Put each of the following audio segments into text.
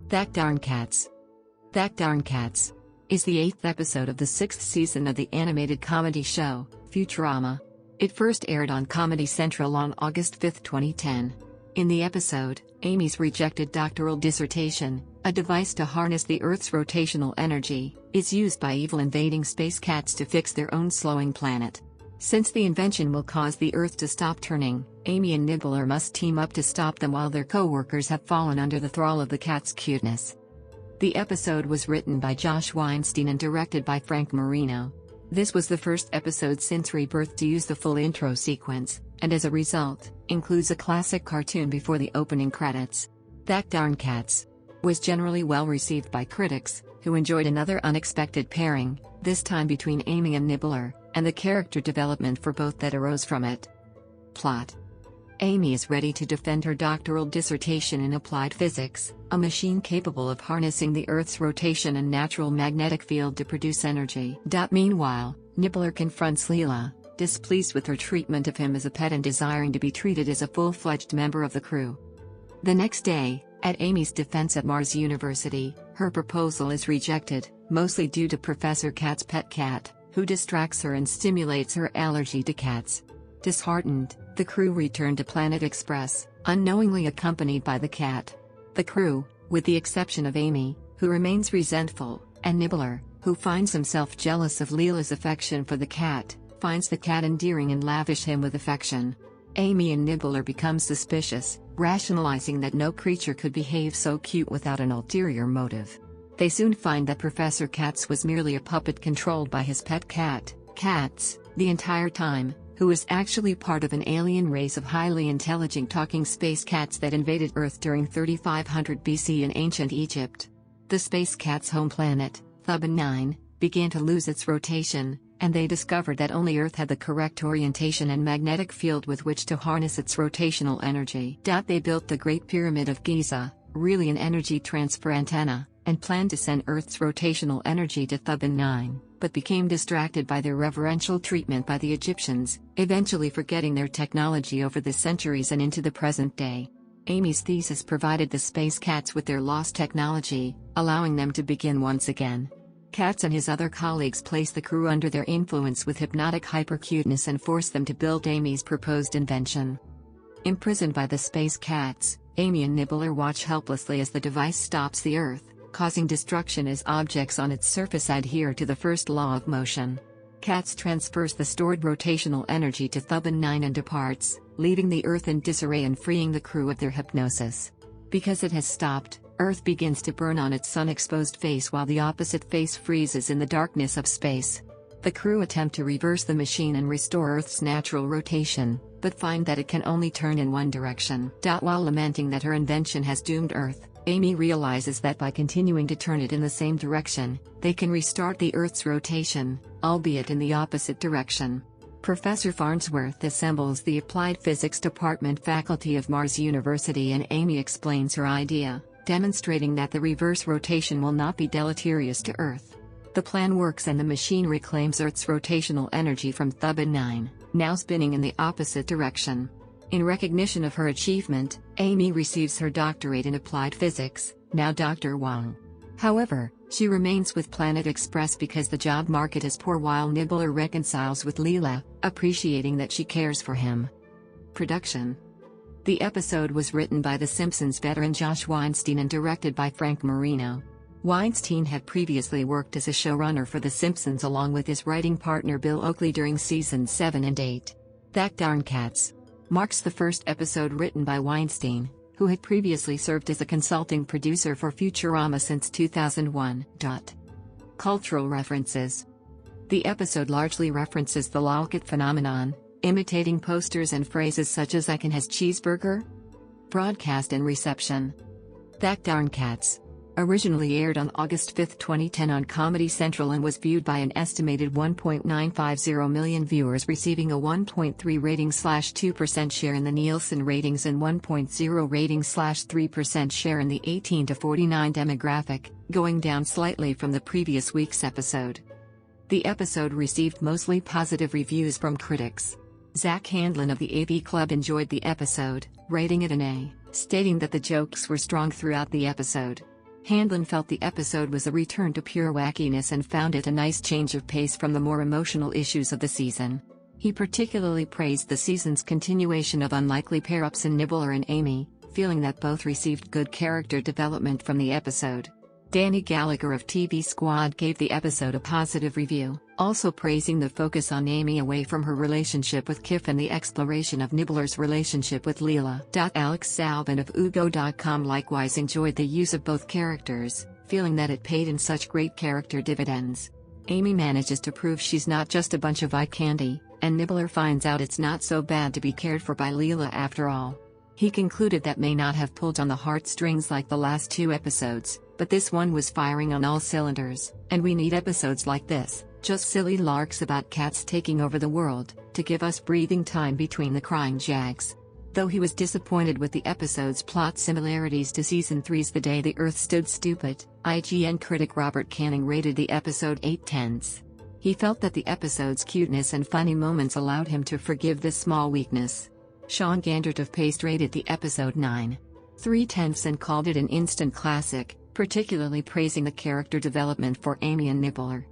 That Darn Cats. That Darn Cats is the 8th episode of the 6th season of the animated comedy show, Futurama. It first aired on Comedy Central on August 5, 2010. In the episode, Amy's rejected doctoral dissertation, a device to harness the Earth's rotational energy, is used by evil invading space cats to fix their own slowing planet. Since the invention will cause the Earth to stop turning, Amy and Nibbler must team up to stop them while their co-workers have fallen under the thrall of the cat's cuteness. The episode was written by Josh Weinstein and directed by Frank Marino. This was the first episode since Rebirth to use the full intro sequence, and as a result, includes a classic cartoon before the opening credits. That Darn Cats was generally well received by critics, who enjoyed another unexpected pairing, this time between Amy and Nibbler, and the character development for both that arose from it. Plot: Amy is ready to defend her doctoral dissertation in applied physics, a machine capable of harnessing the Earth's rotation and natural magnetic field to produce energy. Meanwhile, Nibbler confronts Leela, displeased with her treatment of him as a pet and desiring to be treated as a full-fledged member of the crew. The next day, at Amy's defense at Mars University, her proposal is rejected, mostly due to Professor Cat's pet cat, who distracts her and stimulates her allergy to cats. Disheartened, the crew return to Planet Express, unknowingly accompanied by the cat. The crew, with the exception of Amy, who remains resentful, and Nibbler, who finds himself jealous of Leela's affection for the cat, finds the cat endearing and lavish him with affection. Amy and Nibbler become suspicious, rationalizing that no creature could behave so cute without an ulterior motive. They soon find that Professor Katz was merely a puppet controlled by his pet cat, Katz, the entire time, who is actually part of an alien race of highly intelligent talking space cats that invaded Earth during 3500 BC in ancient Egypt. The space cat's home planet, Thuban 9, began to lose its rotation, and they discovered that only Earth had the correct orientation and magnetic field with which to harness its rotational energy. They built the Great Pyramid of Giza, really an energy transfer antenna, and planned to send Earth's rotational energy to Thuban 9, but became distracted by their reverential treatment by the Egyptians, eventually forgetting their technology over the centuries and into the present day. Amy's thesis provided the space cats with their lost technology, allowing them to begin once again. Katz and his other colleagues place the crew under their influence with hypnotic hypercuteness and force them to build Amy's proposed invention. Imprisoned by the space cats, Amy and Nibbler watch helplessly as the device stops the Earth, causing destruction as objects on its surface adhere to the first law of motion. Katz transfers the stored rotational energy to Thuban 9 and departs, leaving the Earth in disarray and freeing the crew of their hypnosis. Because it has stopped, Earth begins to burn on its sun-exposed face while the opposite face freezes in the darkness of space. The crew attempt to reverse the machine and restore Earth's natural rotation, but find that it can only turn in one direction. While lamenting that her invention has doomed Earth, Amy realizes that by continuing to turn it in the same direction, they can restart the Earth's rotation, albeit in the opposite direction. Professor Farnsworth assembles the Applied Physics Department faculty of Mars University and Amy explains her idea, demonstrating that the reverse rotation will not be deleterious to Earth. The plan works and the machine reclaims Earth's rotational energy from Thuban 9, now spinning in the opposite direction. In recognition of her achievement, Amy receives her doctorate in applied physics, now Dr. Wang. However, she remains with Planet Express because the job market is poor while Nibbler reconciles with Leela, appreciating that she cares for him. Production: the episode was written by The Simpsons veteran Josh Weinstein and directed by Frank Marino. Weinstein had previously worked as a showrunner for The Simpsons along with his writing partner Bill Oakley during seasons 7 and 8. That Darn Cats marks the first episode written by Weinstein, who had previously served as a consulting producer for Futurama since 2001. Cultural references: the episode largely references the lolcat phenomenon, imitating posters and phrases such as "I can has cheeseburger?" Broadcast and reception: That Darn Cats originally aired on August 5, 2010 on Comedy Central and was viewed by an estimated 1.950 million viewers, receiving a 1.3 rating/2% share in the Nielsen ratings and 1.0 rating/3% share in the 18 to 49 demographic, going down slightly from the previous week's episode. The episode received mostly positive reviews from critics. Zach Handlen of the AV Club enjoyed the episode, rating it an A, stating that the jokes were strong throughout the episode. Handlin felt the episode was a return to pure wackiness and found it a nice change of pace from the more emotional issues of the season. He particularly praised the season's continuation of unlikely pair-ups in Nibbler and Amy, feeling that both received good character development from the episode. Danny Gallagher of TV Squad gave the episode a positive review, also praising the focus on Amy away from her relationship with Kif and the exploration of Nibbler's relationship with Leela. Alex Salvin of Ugo.com likewise enjoyed the use of both characters, feeling that it paid in such great character dividends. Amy manages to prove she's not just a bunch of eye candy, and Nibbler finds out it's not so bad to be cared for by Leela after all. He concluded that may not have pulled on the heartstrings like the last 2 episodes, but this one was firing on all cylinders, and we need episodes like this, just silly larks about cats taking over the world, to give us breathing time between the crying jags. Though he was disappointed with the episode's plot similarities to Season 3's The Day the Earth Stood Stupid, IGN critic Robert Canning rated the episode 8/10. He felt that the episode's cuteness and funny moments allowed him to forgive this small weakness. Sean Gandert of Paste rated the episode 9/3 and called it an instant classic, particularly praising the character development for Amy and Nibbler.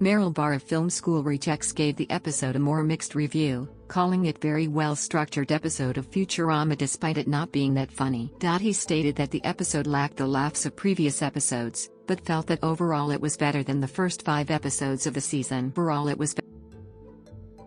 Meryl Barr of Film School Rejects gave the episode a more mixed review, calling it very well-structured episode of Futurama despite it not being that funny. He stated that the episode lacked the laughs of previous episodes, but felt that overall it was better than the first 5 episodes of the season. Overall it was